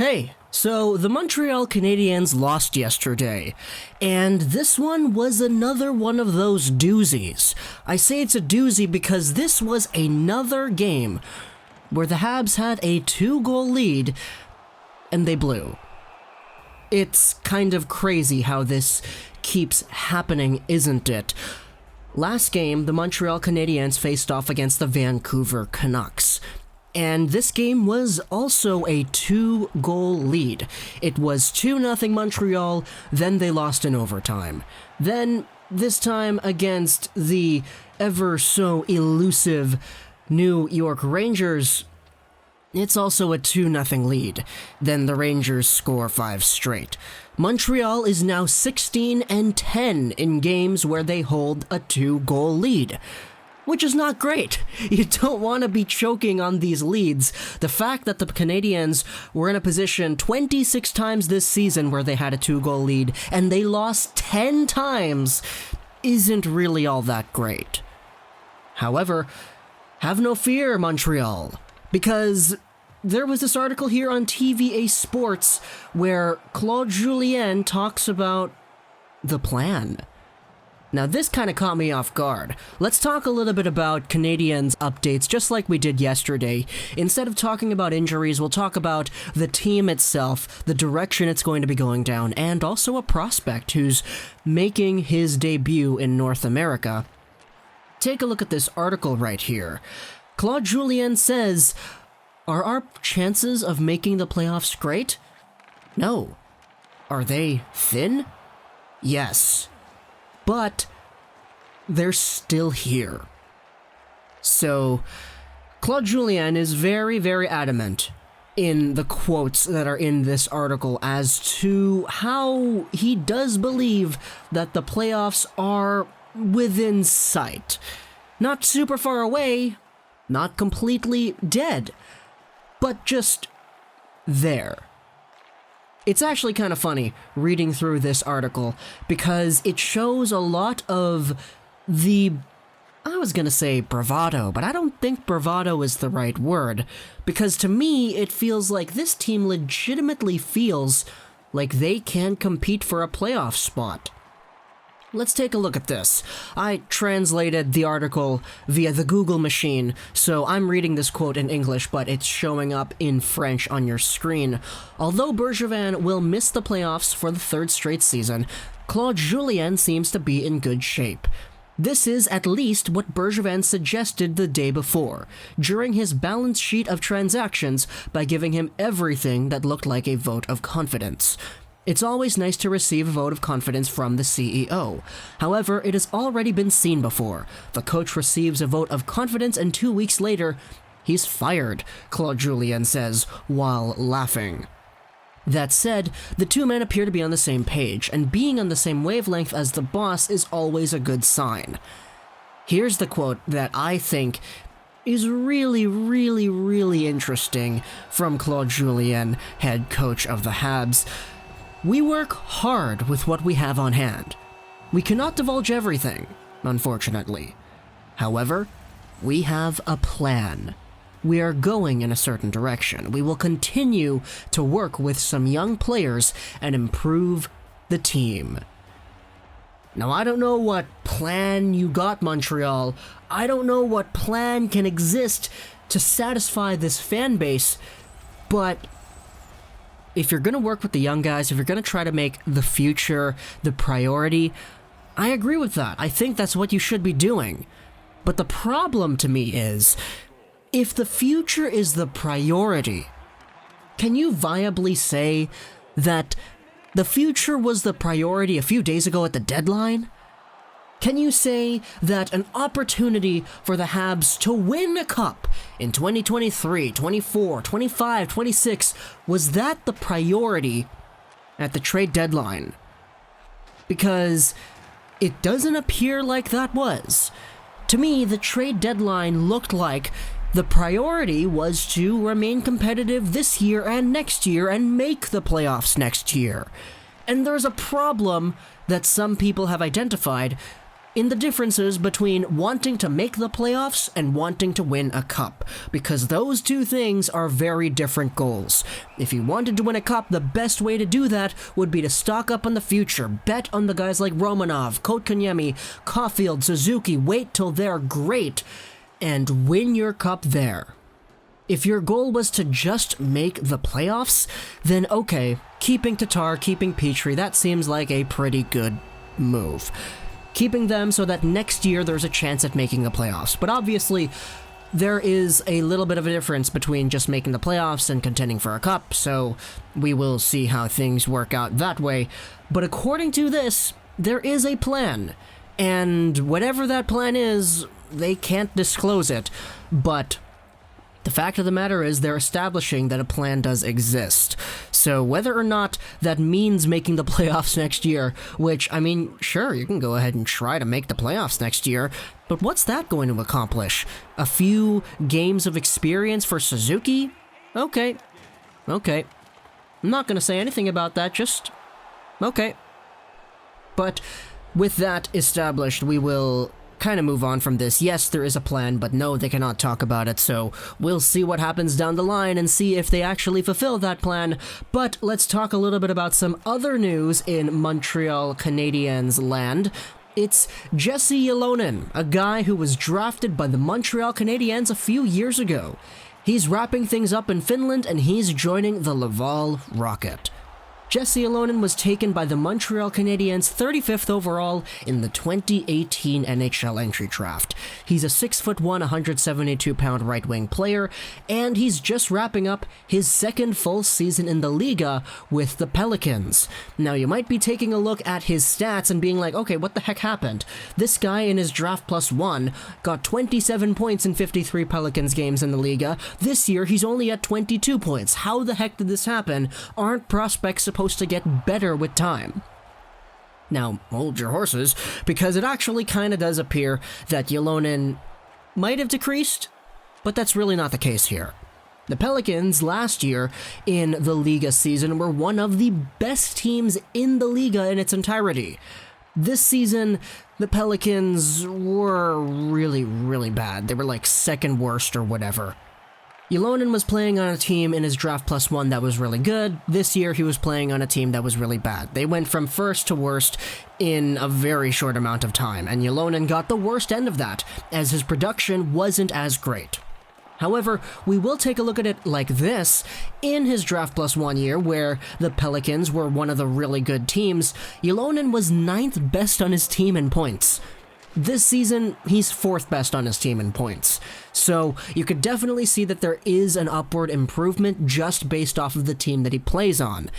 Hey, so the Montreal Canadiens lost yesterday, and this one was another one of those doozies. I say it's a doozy because this was another game where the Habs had a 2-goal lead, and they blew. It's kind of crazy how this keeps happening, isn't it? Last game, the Montreal Canadiens faced off against the Vancouver Canucks. And this game was also a 2-goal lead. It was 2-0 Montreal, then they lost in overtime. Then, this time against the ever so elusive New York Rangers, it's also a 2-0 lead. Then the Rangers score 5 straight. Montreal is now 16-10 in games where they hold a 2-goal lead, which is not great. You don't want to be choking on these leads. The fact that the Canadiens were in a position 26 times this season where they had a 2-goal lead and they lost 10 times isn't really all that great. However, have no fear, Montreal, because there was this article here on TVA Sports where Claude Julien talks about the plan. Now, this kind of caught me off guard. Let's talk a little bit about Canadiens updates, just like we did yesterday. Instead of talking about injuries, we'll talk about the team itself, the direction it's going to be going down, and also a prospect who's making his debut in North America. Take a look at this article right here. Claude Julien says, "Are our chances of making the playoffs great? No. Are they thin? Yes. But they're still here." So, Claude Julien is very, very adamant in the quotes that are in this article as to how he does believe that the playoffs are within sight. Not super far away, not completely dead, but just there. It's actually kind of funny reading through this article because it shows a lot of the, I was going to say bravado, but I don't think bravado is the right word, because to me it feels like this team legitimately feels like they can compete for a playoff spot. Let's take a look at this. I translated the article via the Google machine, so I'm reading this quote in English, but it's showing up in French on your screen. Although Bergevin will miss the playoffs for the 3rd straight season, Claude Julien seems to be in good shape. This is at least what Bergevin suggested the day before, during his balance sheet of transactions, by giving him everything that looked like a vote of confidence. It's always nice to receive a vote of confidence from the CEO. However, it has already been seen before. The coach receives a vote of confidence and 2 weeks later, he's fired, Claude Julien says, while laughing. That said, the two men appear to be on the same page, and being on the same wavelength as the boss is always a good sign. Here's the quote that I think is really, really, really interesting from Claude Julien, head coach of the Habs. "We work hard with what we have on hand. We cannot divulge everything, unfortunately. However, we have a plan. We are going in a certain direction. We will continue to work with some young players and improve the team." Now, I don't know what plan you got, Montreal. I don't know what plan can exist to satisfy this fan base, but if you're going to work with the young guys, if you're going to try to make the future the priority, I agree with that. I think that's what you should be doing. But the problem to me is, if the future is the priority, can you viably say that the future was the priority a few days ago at the deadline? Can you say that an opportunity for the Habs to win a cup in 2023, 24, 25, 26, was that the priority at the trade deadline? Because it doesn't appear like that was. To me, the trade deadline looked like the priority was to remain competitive this year and next year and make the playoffs next year. And there's a problem that some people have identified in the differences between wanting to make the playoffs and wanting to win a cup, because those two things are very different goals. If you wanted to win a cup, the best way to do that would be to stock up on the future, bet on the guys like Romanov, Kotkaniemi, Caulfield, Suzuki, wait till they're great, and win your cup there. If your goal was to just make the playoffs, then okay, keeping Tatar, keeping Petrie, that seems like a pretty good move. Keeping them so that next year there's a chance at making the playoffs. But obviously, there is a little bit of a difference between just making the playoffs and contending for a cup, so we will see how things work out that way. But according to this, there is a plan. And whatever that plan is, they can't disclose it. But the fact of the matter is they're establishing that a plan does exist. So whether or not that means making the playoffs next year, which, I mean, sure, you can go ahead and try to make the playoffs next year, but what's that going to accomplish? A few games of experience for Suzuki? Okay. I'm not going to say anything about that, just okay. But with that established, we will kind of move on from this. Yes, there is a plan, but no, they cannot talk about it, so we'll see what happens down the line and see if they actually fulfill that plan. But let's talk a little bit about some other news in Montreal Canadiens land. It's Jesse Ylonen, a guy who was drafted by the Montreal Canadiens a few years ago. He's wrapping things up in Finland and he's joining the Laval Rocket. Jesse Ylonen was taken by the Montreal Canadiens 35th overall in the 2018 NHL entry draft. He's a 6'1", 172-pound right-wing player, and he's just wrapping up his second full season in the Liga with the Pelicans. Now, you might be taking a look at his stats and being like, okay, what the heck happened? This guy in his draft +1 got 27 points in 53 Pelicans games in the Liga. This year, he's only at 22 points. How the heck did this happen? Aren't prospects supposed to get better with time? Now, hold your horses, because it actually kind of does appear that Ylonen might have decreased, but that's really not the case here. The Pelicans last year in the Liga season were one of the best teams in the Liga in its entirety. This season, the Pelicans were really, really bad. They were like second worst or whatever. Ylonen was playing on a team in his draft +1 that was really good. This year, he was playing on a team that was really bad. They went from first to worst in a very short amount of time, and Ylonen got the worst end of that, as his production wasn't as great. However, we will take a look at it like this. In his draft +1 year, where the Pelicans were one of the really good teams, Ylonen was 9th best on his team in points. This season, he's 4th best on his team in points. So you could definitely see that there is an upward improvement just based off of the team that he plays on.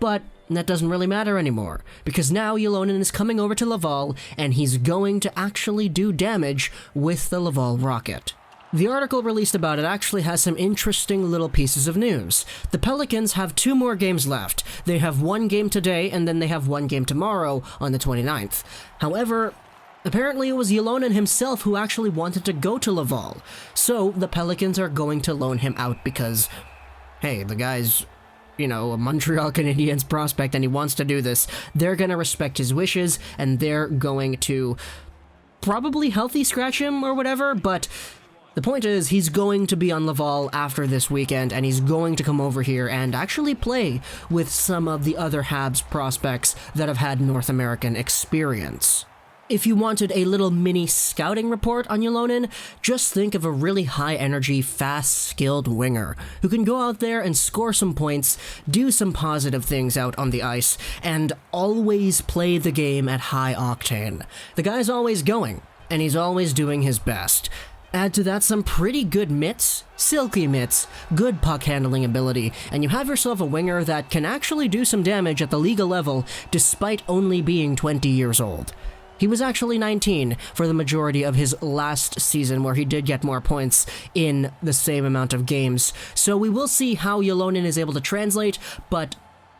But that doesn't really matter anymore, because now Ylonen is coming over to Laval, and he's going to actually do damage with the Laval Rocket. The article released about it actually has some interesting little pieces of news. The Pelicans have 2 more games left. They have 1 game today, and then they have 1 game tomorrow on the 29th. However, apparently it was Ylonen himself who actually wanted to go to Laval. So the Pelicans are going to loan him out because, hey, the guy's, a Montreal Canadiens prospect and he wants to do this. They're going to respect his wishes and they're going to probably healthy scratch him or whatever, but the point is he's going to be on Laval after this weekend and he's going to come over here and actually play with some of the other Habs prospects that have had North American experience. If you wanted a little mini scouting report on Ylonen, just think of a really high-energy, fast-skilled winger who can go out there and score some points, do some positive things out on the ice, and always play the game at high octane. The guy's always going, and he's always doing his best. Add to that some pretty good mitts, silky mitts, good puck handling ability, and you have yourself a winger that can actually do some damage at the Liga level despite only being 20 years old. He was actually 19 for the majority of his last season, where he did get more points in the same amount of games. So we will see how Ylonen is able to translate, but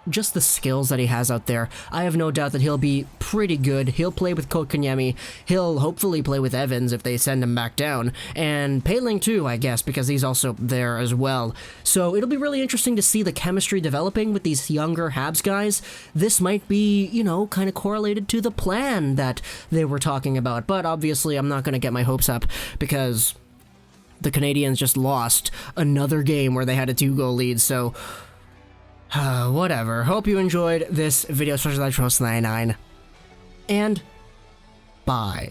just the skills that he has out there, I have no doubt that he'll be pretty good. He'll play with Kotkaniemi. He'll hopefully play with Evans if they send him back down. And Poehling too, I guess, because he's also there as well. So it'll be really interesting to see the chemistry developing with these younger Habs guys. This might be, kind of correlated to the plan that they were talking about. But obviously, I'm not going to get my hopes up because the Canadiens just lost another game where they had a 2-goal lead, so whatever. Hope you enjoyed this video, especially that Trust 99, and bye.